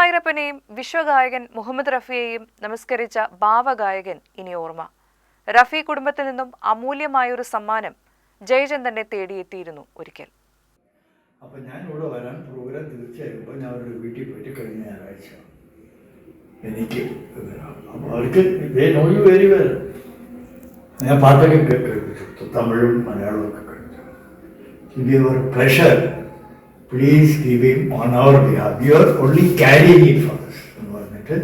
ഗുരുവായൂരപ്പനെയും വിശ്വഗായകൻ മുഹമ്മദ് റഫിയെയും നമസ്കരിച്ച ഭാവഗായകൻ ഇനി ഓർമ്മ. റഫി കുടുംബത്തിൽ നിന്നും അമൂല്യമായൊരു സമ്മാനം ജയചന്ദ്രനെ തേടിയെത്തിയിരുന്നു ഒരിക്കൽ. അപ്പോൾ ഞാൻ ഇവിടെ വരാൻ പ്രോഗ്രാം തീർച്ചയായുമ്പോൾ ഞാൻ അവരുടെ വീട്ടിൽ പോയിട്ട് കഴിഞ്ഞ ഞായറാഴ്ച എനിക്ക് അവർക്ക് വെരി വെൽ ഞാൻ പാട്ടൊക്കെ കേൾപ്പിച്ചു, തമിഴും മലയാളവും ഒക്കെ കേൾപ്പിച്ചു. It is your pleasure, please give him on our behalf, you are only carrying it for us എന്ന് പറഞ്ഞിട്ട്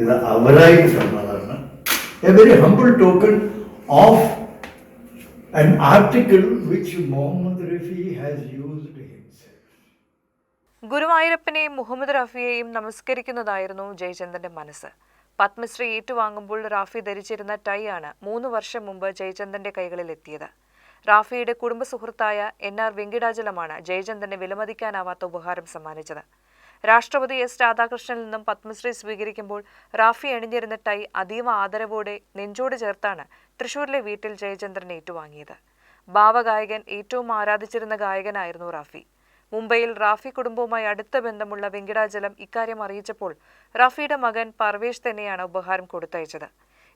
ഇത് അവരായിട്ട് തന്നതാണ്. A very humble token of an article which Muhammad Rafi has used himself. ഗുരുവായൂരപ്പനെയും മുഹമ്മദ് റഫിയെയും നമസ്കരിക്കുന്നതായിരുന്നു ജയചന്ദ്രന്റെ മനസ്സ്. പത്മശ്രീ ഏറ്റുവാങ്ങുമ്പോൾ റാഫി ധരിച്ചിരുന്ന ടൈ ആണ് 3 വർഷം മുമ്പ് ജയചന്ദ്രന്റെ കൈകളിൽ എത്തിയത്. റാഫിയുടെ കുടുംബ സുഹൃത്തായ NR വെങ്കിടാചലമാണ് ജയചന്ദ്രന് വിലമതിക്കാനാവാത്ത ഉപഹാരം സമ്മാനിച്ചത്. രാഷ്ട്രപതി S രാധാകൃഷ്ണനിൽ നിന്നും പത്മശ്രീ സ്വീകരിക്കുമ്പോൾ റാഫി അണിഞ്ഞിരുന്ന ടൈ അതീവ ആദരവോടെ നെഞ്ചോട് ചേർത്താണ് തൃശൂരിലെ വീട്ടിൽ ജയചന്ദ്രൻ ഏറ്റുവാങ്ങിയത്. ഭാവഗായകൻ ഏറ്റവും ആരാധിച്ചിരുന്ന ഗായകനായിരുന്നു റാഫി. മുംബൈയിൽ റാഫി കുടുംബവുമായി അടുത്ത ബന്ധമുള്ള വെങ്കിടാചലം ഇക്കാര്യം അറിയിച്ചപ്പോൾ റാഫിയുടെ മകൻ പർവേഷ് തന്നെയാണ് ഉപഹാരം കൊടുത്തയച്ചത്.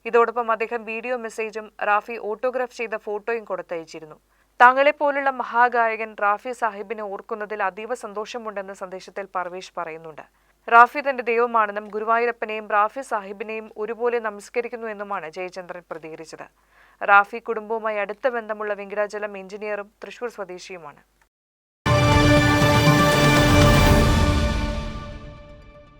ഇതോടൊപ്പം അദ്ദേഹം വീഡിയോ മെസ്സേജും റാഫി ഓട്ടോഗ്രാഫ് ചെയ്ത ഫോട്ടോയും കൊടുത്തയച്ചിരുന്നു. തങ്ങളെപ്പോലുള്ള മഹാഗായകൻ റാഫി സാഹിബിനെ ഓർക്കുന്നതിൽ അതീവ സന്തോഷമുണ്ടെന്ന് സന്ദേശത്തിൽ പർവേഷ് പറയുന്നുണ്ട്. റാഫി തന്റെ ദൈവമാണെന്നും ഗുരുവായൂരപ്പനെയും റാഫി സാഹിബിനെയും ഒരുപോലെ നമസ്കരിക്കുന്നു എന്നുമാണ് ജയചന്ദ്രൻ പ്രതികരിച്ചത്. റാഫി കുടുംബവുമായി അടുത്ത ബന്ധമുള്ള വെങ്കിടാചലം എഞ്ചിനീയറും തൃശൂർ സ്വദേശിയുമാണ്.